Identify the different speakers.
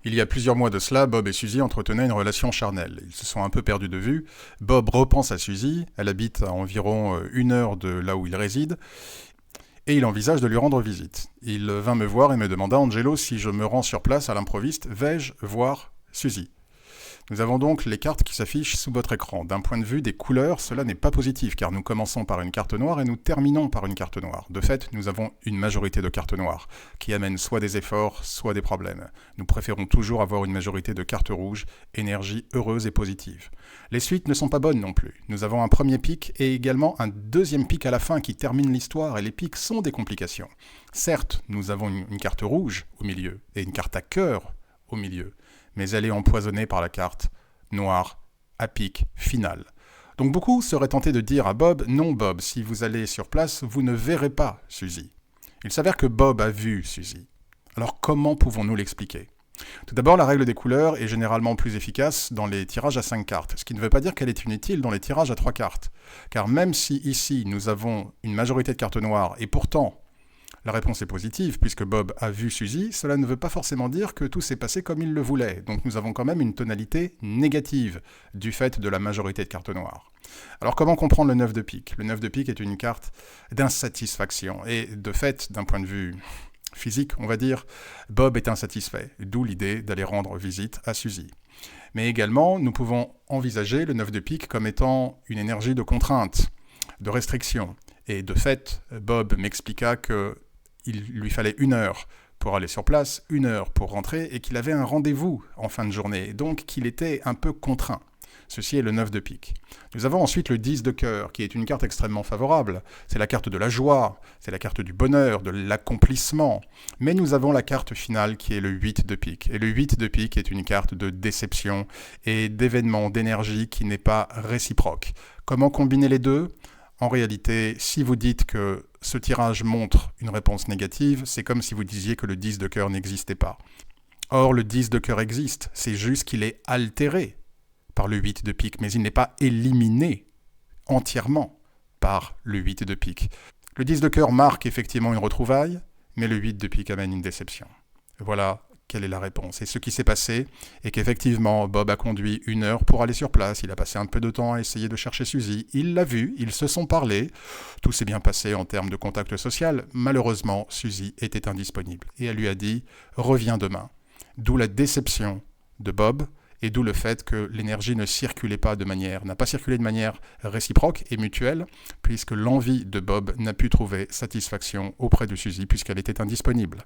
Speaker 1: Il y a plusieurs mois de cela, Bob et Suzy entretenaient une relation charnelle. Ils se sont un peu perdus de vue. Bob repense à Suzy, elle habite à environ 1 heure de là où il réside, et il envisage de lui rendre visite. Il vint me voir et me demanda, Angelo, si je me rends sur place à l'improviste, vais-je voir Suzy ? Nous avons donc les cartes qui s'affichent sous votre écran. D'un point de vue des couleurs, cela n'est pas positif, car nous commençons par une carte noire et nous terminons par une carte noire. De fait, nous avons une majorité de cartes noires, qui amènent soit des efforts, soit des problèmes. Nous préférons toujours avoir une majorité de cartes rouges, énergie heureuse et positive. Les suites ne sont pas bonnes non plus. Nous avons un premier pic et également un deuxième pic à la fin qui termine l'histoire, et les pics sont des complications. Certes, nous avons une carte rouge au milieu, et une carte à cœur au milieu, mais elle est empoisonnée par la carte noire à pic final. Donc beaucoup seraient tentés de dire à Bob, non Bob, si vous allez sur place, vous ne verrez pas Suzy. Il s'avère que Bob a vu Suzy. Alors comment pouvons-nous l'expliquer ? Tout d'abord, la règle des couleurs est généralement plus efficace dans les tirages à 5 cartes, ce qui ne veut pas dire qu'elle est inutile dans les tirages à 3 cartes. Car même si ici nous avons une majorité de cartes noires et pourtant la réponse est positive, puisque Bob a vu Suzy, cela ne veut pas forcément dire que tout s'est passé comme il le voulait. Donc nous avons quand même une tonalité négative du fait de la majorité de cartes noires. Alors comment comprendre le 9 de pique ? Le 9 de pique est une carte d'insatisfaction. Et de fait, d'un point de vue physique, on va dire, Bob est insatisfait, d'où l'idée d'aller rendre visite à Suzy. Mais également, nous pouvons envisager le 9 de pique comme étant une énergie de contrainte, de restriction. Et de fait, Bob m'expliqua que il lui fallait 1 heure pour aller sur place, 1 heure pour rentrer, et qu'il avait un rendez-vous en fin de journée, donc qu'il était un peu contraint. Ceci est le 9 de pique. Nous avons ensuite le 10 de cœur, qui est une carte extrêmement favorable. C'est la carte de la joie, c'est la carte du bonheur, de l'accomplissement. Mais nous avons la carte finale qui est le 8 de pique. Et le 8 de pique est une carte de déception et d'événement, d'énergie qui n'est pas réciproque. Comment combiner les deux ? En réalité, si vous dites que ce tirage montre une réponse négative, c'est comme si vous disiez que le 10 de cœur n'existait pas. Or, le 10 de cœur existe, c'est juste qu'il est altéré par le 8 de pique, mais il n'est pas éliminé entièrement par le 8 de pique. Le 10 de cœur marque effectivement une retrouvaille, mais le 8 de pique amène une déception. Voilà quelle est la réponse. Et ce qui s'est passé est qu'effectivement, Bob a conduit 1 heure pour aller sur place. Il a passé un peu de temps à essayer de chercher Suzy. Il l'a vue, ils se sont parlé. Tout s'est bien passé en termes de contact social. Malheureusement, Suzy était indisponible. Et elle lui a dit « Reviens demain ». D'où la déception de Bob, et d'où le fait que l'énergie n'a pas circulé de manière réciproque et mutuelle, puisque l'envie de Bob n'a pu trouver satisfaction auprès de Suzy, puisqu'elle était indisponible.